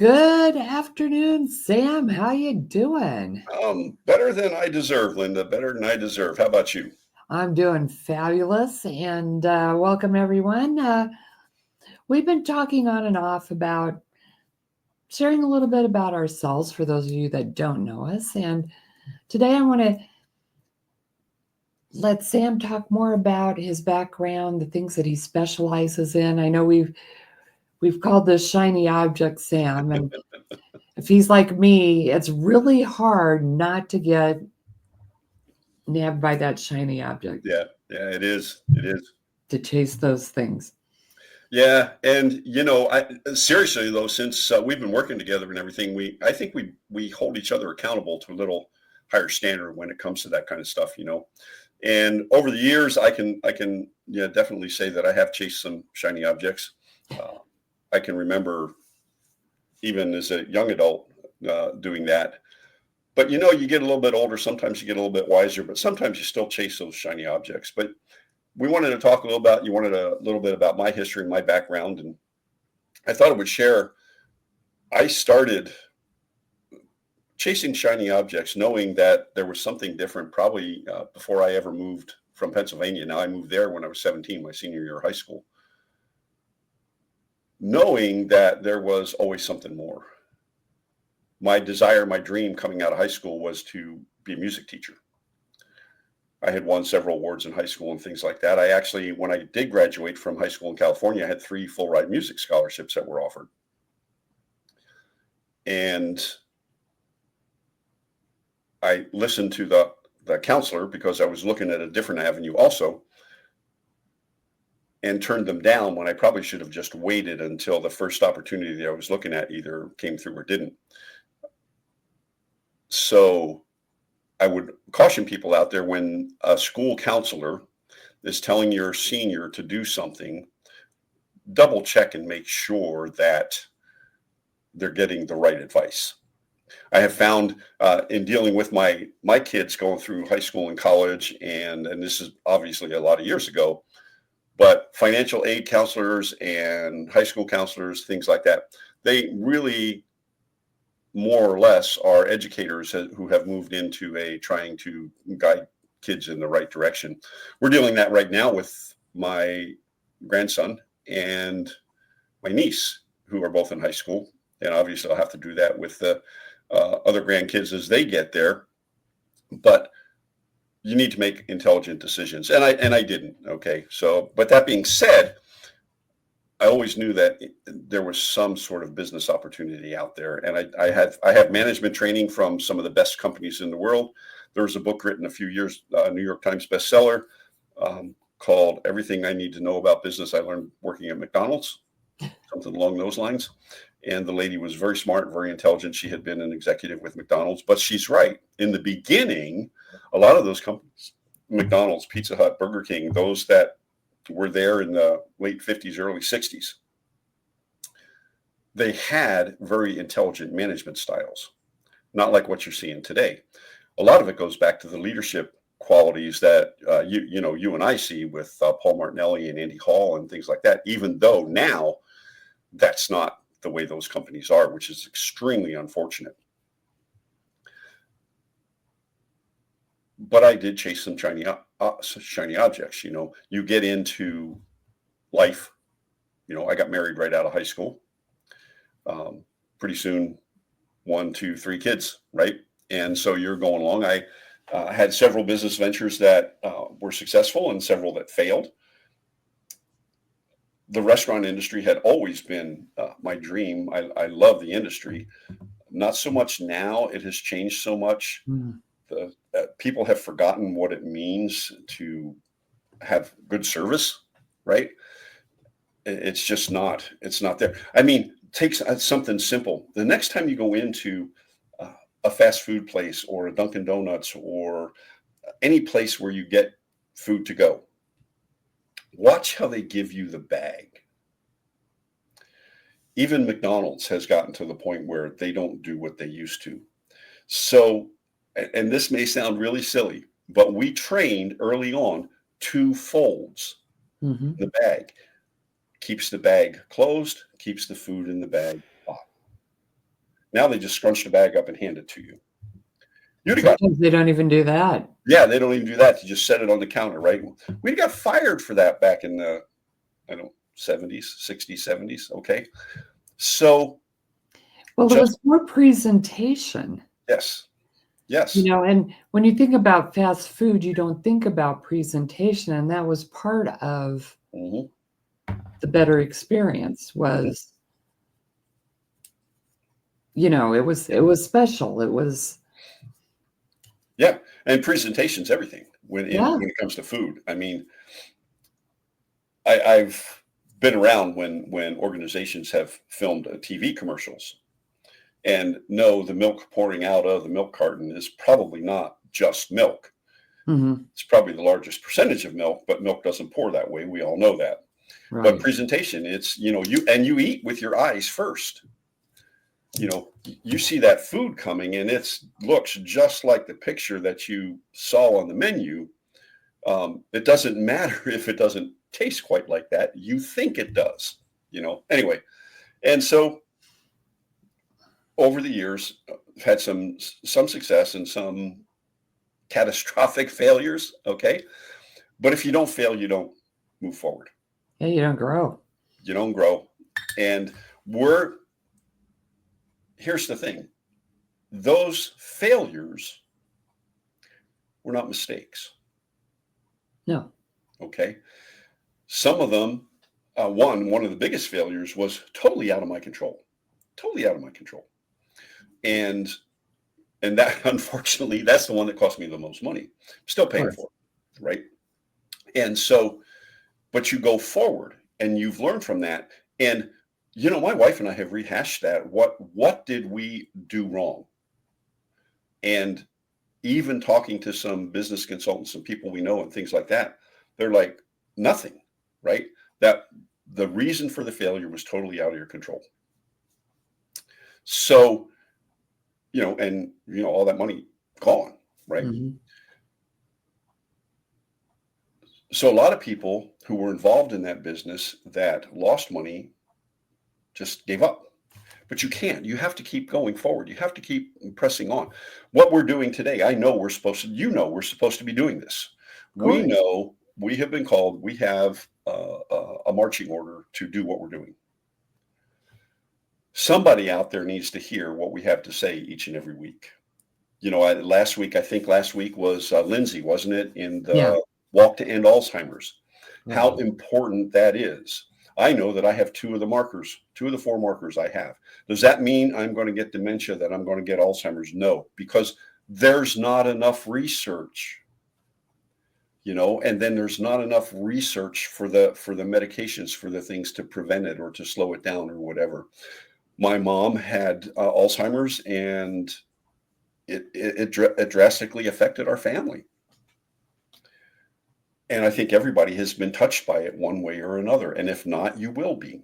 Good afternoon, Sam. How you doing? Better than I deserve, Linda. Better than I deserve. How about you? I'm doing fabulous, and welcome everyone. We've been talking on and off about sharing a little bit about ourselves for those of you that don't know us. And today I want to let Sam talk more about his background, the things that he specializes in. I know we've called this shiny object Sam, and if he's like me, it's really hard not to get nabbed by that shiny object, Yeah, it is. It is. to chase those things. Yeah, and I seriously though, since we've been working together and everything, I think we hold each other accountable to a little higher standard when it comes to that kind of stuff. And over the years, I can yeah definitely say that I have chased some shiny objects. Uh, I can remember even as a young adult doing that. But you get a little bit older. Sometimes you get a little bit wiser, but sometimes you still chase those shiny objects. But we wanted to talk a little about, you wanted a little bit about my history, my background. And I thought I would share. I started chasing shiny objects, knowing that there was something different probably before I ever moved from Pennsylvania. Now I moved there when I was 17, my senior year of high school, knowing that there was always something more. My desire, my dream coming out of high school was to be a music teacher. I had won several awards in high school and things like that. I actually, when I did graduate from high school in California, I had 3 full ride music scholarships that were offered. And I listened to the counselor because I was looking at a different avenue also, and turned them down when I probably should have just waited until the first opportunity that I was looking at either came through or didn't. So I would caution people out there, when a school counselor is telling your senior to do something, double check and make sure that they're getting the right advice. I have found in dealing with my kids going through high school and college, and this is obviously a lot of years ago, but financial aid counselors and high school counselors, things like that, they really more or less are educators who have moved into trying to guide kids in the right direction. We're doing that right now with my grandson and my niece, who are both in high school. And obviously I'll have to do that with the other grandkids as they get there. But you need to make intelligent decisions. And I didn't. Okay. So, but that being said, I always knew that there was some sort of business opportunity out there. And I have management training from some of the best companies in the world. There was a book written a few years, New York Times bestseller, called Everything I Need to Know About Business I Learned Working at McDonald's, something along those lines. And the lady was very smart, very intelligent. She had been an executive with McDonald's, but she's right. In the beginning, a lot of those companies, McDonald's, Pizza Hut, Burger King, those that were there in the late 50s, early 60s, they had very intelligent management styles, not like what you're seeing today. A lot of it goes back to the leadership qualities that you and I see with Paul Martinelli and Andy Hall and things like that, even though now that's not the way those companies are, which is extremely unfortunate. But I did chase some shiny objects. You get into life. I got married right out of high school. Pretty soon, 1, 2, 3 kids, right? And so you're going along. I had several business ventures that were successful and several that failed. The restaurant industry had always been my dream. I love the industry. Not so much now. It has changed so much. People have forgotten what it means to have good service, right? It's just not. It's not there. I mean, take something simple. The next time you go into a fast food place or a Dunkin' Donuts or any place where you get food to go, watch how they give you the bag. Even McDonald's has gotten to the point where they don't do what they used to. So, and this may sound really silly, but we trained early on 2 folds. The bag keeps the bag closed, keeps the food in the bag hot. Now they just scrunch the bag up and hand it to you. You'd have got, Sometimes they don't even do that. yeah, they don't even do that. You just set it on the counter, right? We got fired for that back in the, 70s, 60s, 70s. Okay. So, Well, it just, was more presentation, yes, yes. and when you think about fast food, you don't think about presentation, and that was part of Hmm. the better experience was, it was special. It was, Yeah. And presentation's everything yeah. when it comes to food. I mean, I've been around when organizations have filmed TV commercials, and no, the milk pouring out of the milk carton is probably not just milk. Mhm. It's probably the largest percentage of milk, but milk doesn't pour that way. We all know that. But Right. presentation, it's, you eat with your eyes first. You see that food coming and it looks just like the picture that you saw on the menu. It doesn't matter if it doesn't taste quite like that. You think it does, anyway. And so over the years, I've had some success and some catastrophic failures. Okay. But if you don't fail, you don't move forward. Yeah, you don't grow. You don't grow. And here's the thing. Those failures were not mistakes. No. Okay. Some of them, one of the biggest failures was totally out of my control. Totally out of my control. And that, unfortunately, that's the one that cost me the most money. Still paying for it, right? And so, but you go forward and you've learned from that. And my wife and I have rehashed that. What did we do wrong? And even talking to some business consultants, some people we know and things like that, they're like, nothing, right? That the reason for the failure was totally out of your control. So, and all that money gone, right? Mhm. So a lot of people who were involved in that business that lost money just gave up. But you can't. You have to keep going forward. You have to keep pressing on. What we're doing today, I know we're supposed to be doing this. We Course. know we have been called. We have a marching order to do what we're doing. Somebody out there needs to hear what we have to say each and every week. Last week was Lindsay, wasn't it, in Yeah. the Walk to End Alzheimer's? Right. How important that is. I know that I have two of the 4 markers I have. Does that mean I'm going to get dementia, that I'm going to get Alzheimer's? No, because there's not enough research, and then there's not enough research for the medications, for the things to prevent it or to slow it down or whatever. My mom had Alzheimer's, and it drastically affected our family. And I think everybody has been touched by it one way or another. And if not, you will be.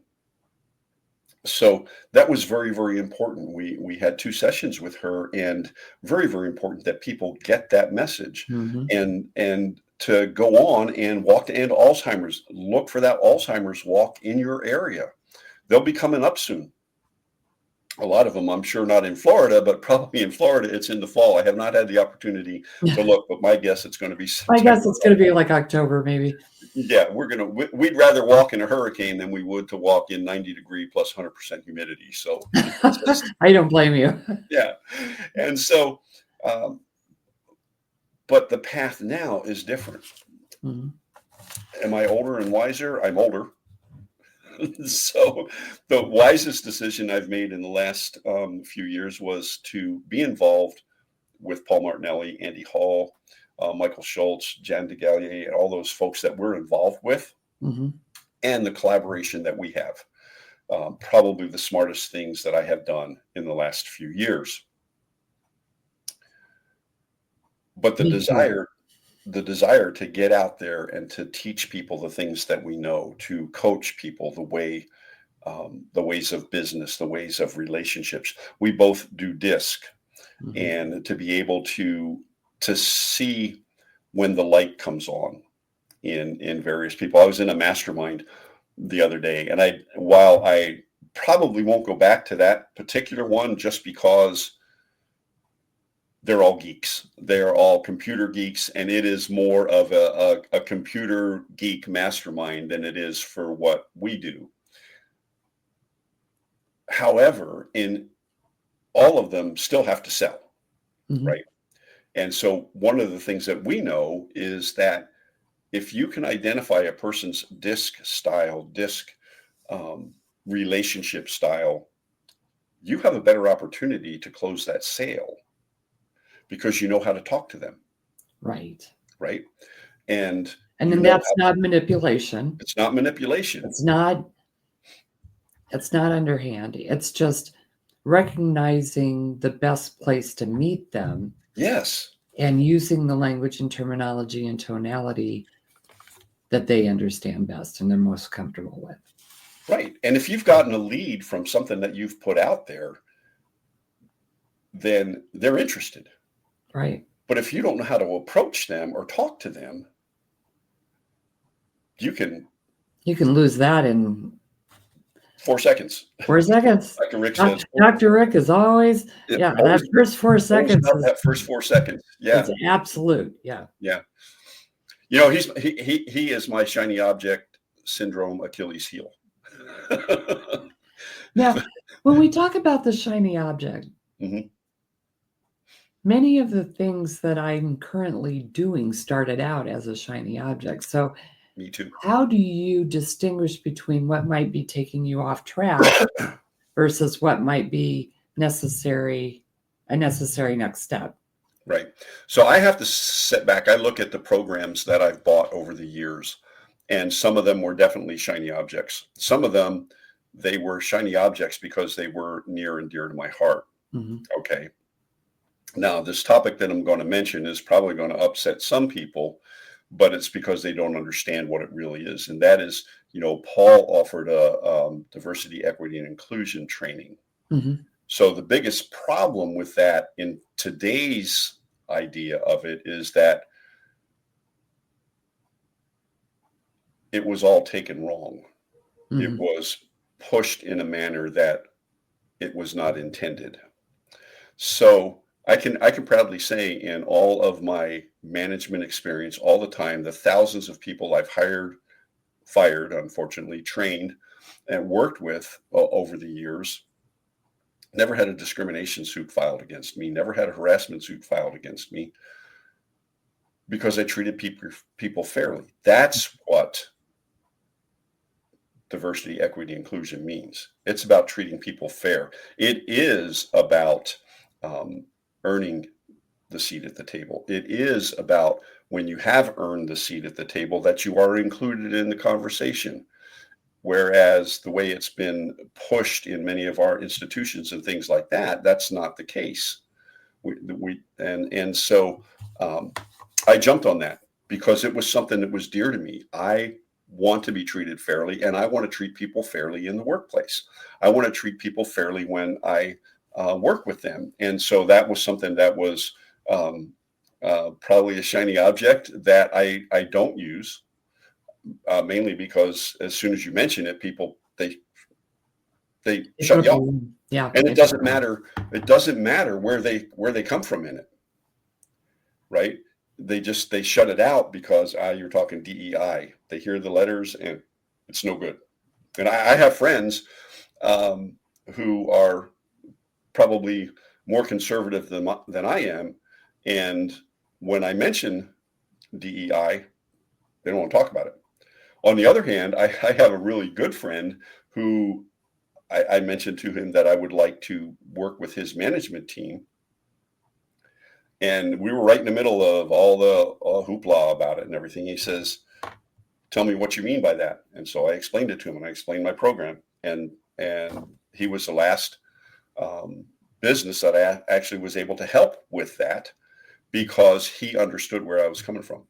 So that was very, very important. We had 2 sessions with her, and very, very important that people get that message. Mhm. And to go on and Walk to End Alzheimer's, look for that Alzheimer's walk in your area. They'll be coming up soon. A lot of them, I'm sure, not in Florida, but probably in Florida, it's in the fall. I have not had the opportunity to look, but my guess it's going to be I September. guess it's going to be like October, maybe. Yeah, we'd rather walk in a hurricane than we would to walk in 90-degree plus 100% humidity. So, I don't blame you. yeah. And so, but the path now is different. Mhm. Am I older and wiser? I'm older. So the wisest decision I've made in the last few years was to be involved with Paul Martinelli, Andy Hall, Michael Schultz, Jan DeGallier, and all those folks that we're involved with, Mhm. and the collaboration that we have. Probably the smartest things that I have done in the last few years. But the Me too. desire to get out there and to teach people the things that we know, to coach people the ways of business, the ways of relationships. We both do DISC, Mhm. and to be able to see when the light comes on in various people. I was in a mastermind the other day, and while I probably won't go back to that particular one just because they're all geeks. They're all computer geeks, and it is more of a computer geek mastermind than it is for what we do. However, in all of them still have to sell, right? And so one of the things that we know is that if you can identify a person's disc style, relationship style, you have a better opportunity to close that sale because you know how to talk to them. Right. And then that's not manipulation. It's not manipulation. It's not underhand. It's just recognizing the best place to meet them. Yes. And using the language and terminology and tonality that they understand best and they're most comfortable with. Right. And if you've gotten a lead from something that you've put out there, then they're interested. Right. But if you don't know how to approach them or talk to them, you can lose that in 4 seconds. 4 seconds. Dr. Rick says. Dr. Rick is always, that first 4 seconds. That first 4 seconds. Yeah. It's absolute. Yeah. Yeah. You know, he is my shiny object syndrome Achilles heel. Now, when we talk about the shiny object, many of the things that I'm currently doing started out as a shiny object. So me too. How do you distinguish between what might be taking you off track versus what might be a necessary next step? Right. So I have to sit back. I look at the programs that I've bought over the years, and some of them were definitely shiny objects. Some of them, they were shiny objects because they were near and dear to my heart. Okay. Now, this topic that I'm going to mention is probably going to upset some people, but it's because they don't understand what it really is. And that is, Paul offered a diversity, equity, and inclusion training. So the biggest problem with that in today's idea of it is that it was all taken wrong. It was pushed in a manner that it was not intended. So I can proudly say in all of my management experience, all the time, the thousands of people I've hired, fired, unfortunately, trained, and worked with over the years, never had a discrimination suit filed against me, never had a harassment suit filed against me, because I treated people fairly. That's what diversity, equity, inclusion means. It's about treating people fair. It is about earning the seat at the table. It is about when you have earned the seat at the table that you are included in the conversation. Whereas the way it's been pushed in many of our institutions and things like that, that's not the case. So I jumped on that because it was something that was dear to me. I want to be treated fairly, and I want to treat people fairly in the workplace. I want to treat people fairly when I work with them. And so that was something that was probably a shiny object that I don't use, mainly because as soon as you mention it, people, they shut you off. Yeah. And it doesn't matter. It doesn't matter where they come from in it. Right. They shut it out because you're talking DEI. They hear the letters and it's no good. And I have friends who are probably more conservative than I am. And when I mention DEI, they don't want to talk about it. On the other hand, I have a really good friend who I mentioned to him that I would like to work with his management team. And we were right in the middle of all the hoopla about it and everything. He says, "Tell me what you mean by that." And so I explained it to him, and I explained my program. And he was the last business that I actually was able to help with that because he understood where I was coming from.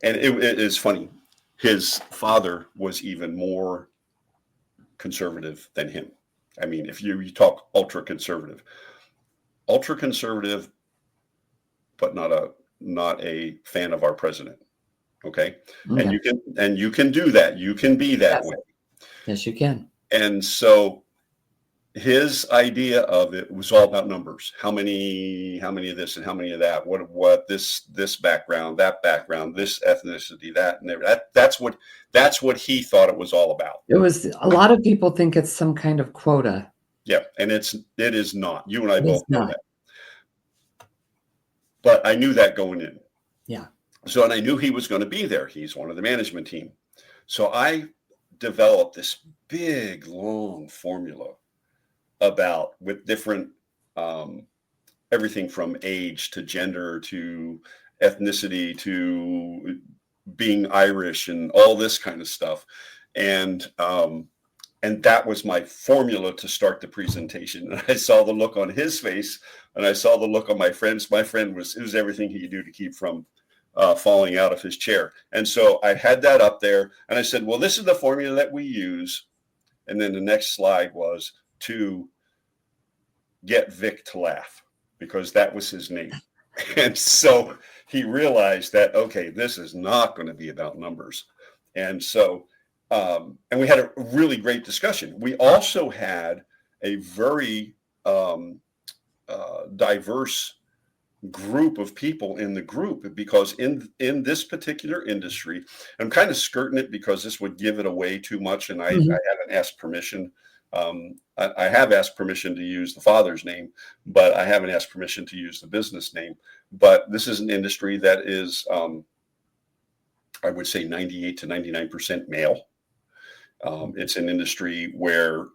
And it is funny. His father was even more conservative than him. I mean, if you talk ultra conservative, but not a fan of our president. Okay. And you can do that. You can be that way. Yes, you can. And so his idea of it was all about numbers. How many of this and how many of that? What this background, that background, this ethnicity, that, and that's what he thought it was all about. It was, a lot of people think it's some kind of quota. Yeah, and it is not. You and I It both is know not. that. But I knew that going in. Yeah. So, and I knew he was going to be there. He's one of the management team. So I developed this big, long formula about with different everything from age to gender to ethnicity to being Irish and all this kind of stuff. And that was my formula to start the presentation. And I saw the look on his face, and I saw the look on my friends. My friend it was everything he could do to keep from falling out of his chair. And so I had that up there, and I said, well, this is the formula that we use. And then the next slide was to get Vic to laugh, because that was his name. And so he realized that, okay, this is not going to be about numbers. And so, and we had a really great discussion. We also had a very diverse group of people in the group, because in this particular industry, I'm kind of skirting it because this would give it away too much, and I haven't asked permission. I have asked permission to use the father's name, but I haven't asked permission to use the business name. But this is an industry that is, I would say, 98 to 99% male. It's an industry where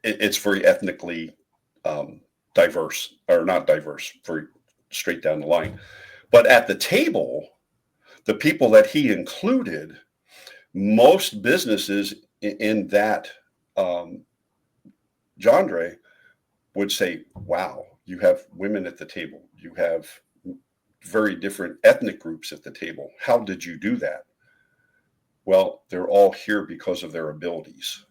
it's very ethnically diverse, or not diverse, very straight down the line. But at the table, the people that he included, most businesses in that genre would say, wow, you have women at the table. You have very different ethnic groups at the table. How did you do that? Well, they're all here because of their abilities.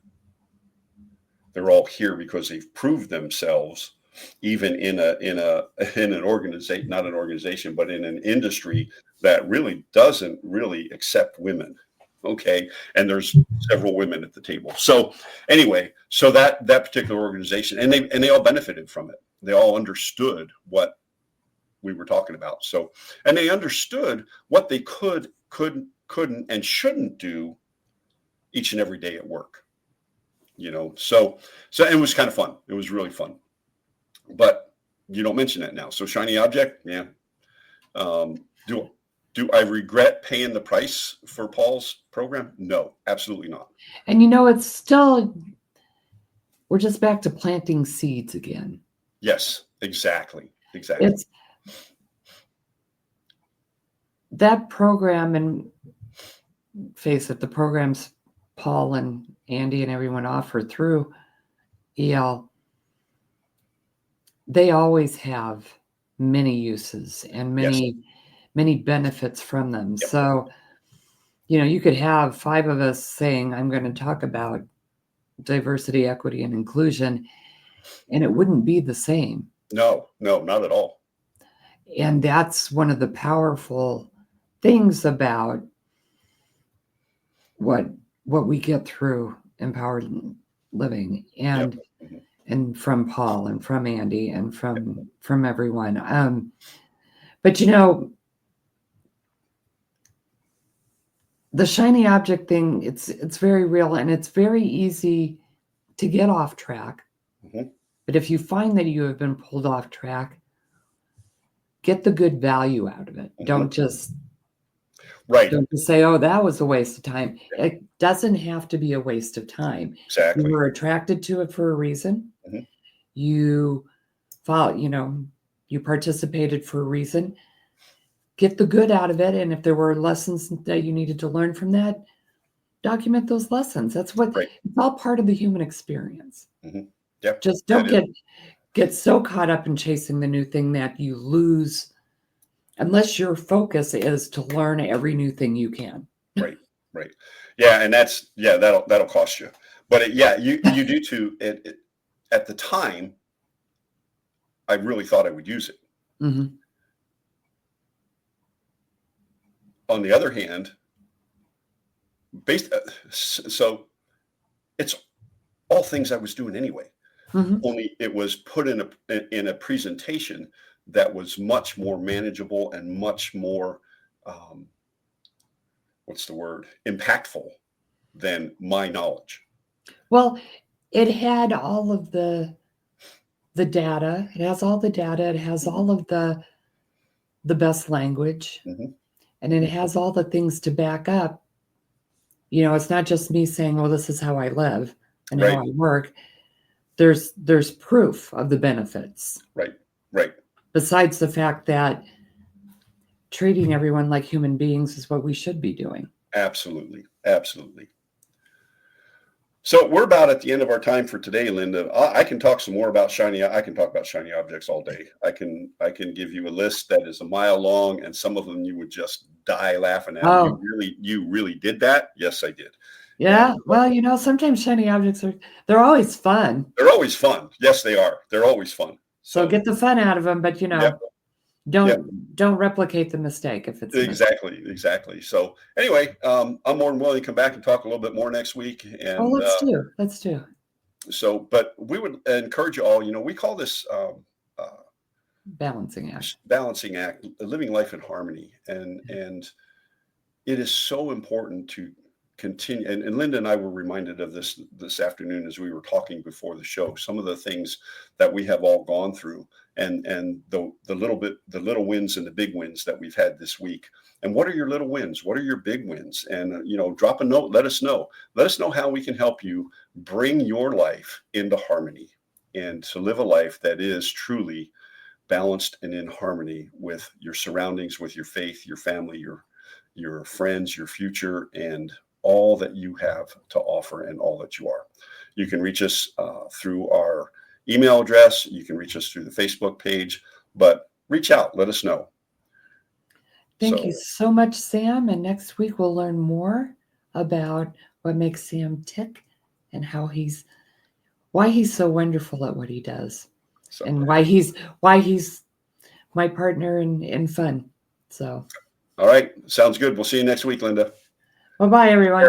They're all here because they've proved themselves, even in an organization, not an organization, but in an industry that really doesn't really accept women. Okay. And there's several women at the table. So anyway, so that particular organization, and they all benefited from it. They all understood what we were talking about. So, and they understood what they couldn't, and shouldn't do each and every day at work. So it was kind of fun. It was really fun. But you don't mention that now. So shiny object, yeah. Do I regret paying the price for Paul's program? No, absolutely not. And it's still, we're just back to planting seeds again. Yes, exactly. It's that program, and face it, the programs Paul and Andy and everyone offer through EL, they always have many uses and many benefits from them. Yep. So, you could have 5 of us saying, I'm going to talk about diversity, equity, and inclusion, and it wouldn't be the same. No, not at all. And that's one of the powerful things about what we get through Empowered Living, and and from Paul and from Andy and from everyone. But the shiny object thing, it's very real, and it's very easy to get off track. Mm-hmm. But if you find that you have been pulled off track, get the good value out of it. Mm-hmm. Don't just say, oh, that was a waste of time. Yeah. It doesn't have to be a waste of time. Exactly. You were attracted to it for a reason. Mm-hmm. You participated for a reason. Get the good out of it. And if there were lessons that you needed to learn from that, document those lessons. That's what it's all part of the human experience. Mm-hmm. Yep. Just don't get so caught up in chasing the new thing that you lose, unless your focus is to learn every new thing you can. Right. Yeah. And that'll cost you. But you do too. At the time, I really thought I would use it. Mm-hmm. On the other hand, so it's all things I was doing anyway. Mhm. Only it was put in a presentation that was much more manageable and much more, um, what's the word, impactful than my knowledge. Well, it had all of the data. It has all the data. It has Mhm. all of the best language, Mhm. and it has all the things to back up. It's not just me saying, "Well, this is how I live and how Right, I work." There's proof of the benefits, right, right. besides the fact that treating everyone like human beings is what we should be doing. Absolutely, absolutely. So we're about at the end of our time for today, Linda. I can talk some more about shiny. I can talk about shiny objects all day. I can give you a list that is a mile long, and some of them you would just die laughing at. Oh, You really did that? Yes, I did. yeah. And Well, sometimes shiny objects they're always fun. they're always fun. Yes, they are. They're always fun. So So get the fun out of them, but yep, yep. don't replicate the mistake if it's a mistake. Exactly, exactly. So anyway, I'm more than willing to come back and talk a little bit more next week. Oh, And let's do. so, but we would encourage you all. We call this uh, Balancing act. balancing act, living life in harmony, and it is so important to continue. And Linda and I were reminded of this afternoon as we were talking before the show. Some of the things that we have all gone through, and the little wins and the big wins that we've had this week. And what are your little wins? What are your big wins? And drop a note. Let us know. Let us know how we can help you bring your life into harmony and to live a life that is truly balanced and in harmony with your surroundings, with your faith, your family, your friends, your future, and all that you have to offer and all that you are. You can reach us through our email address. You can reach us through the Facebook page, but reach out. Let us know. Thank you So, so much, Sam. And next week we'll learn more about what makes Sam tick and why he's so wonderful at what he does, so and why he's my partner in fun. So, all right. Sounds good. We'll see you next week, Linda. bye bye, everyone.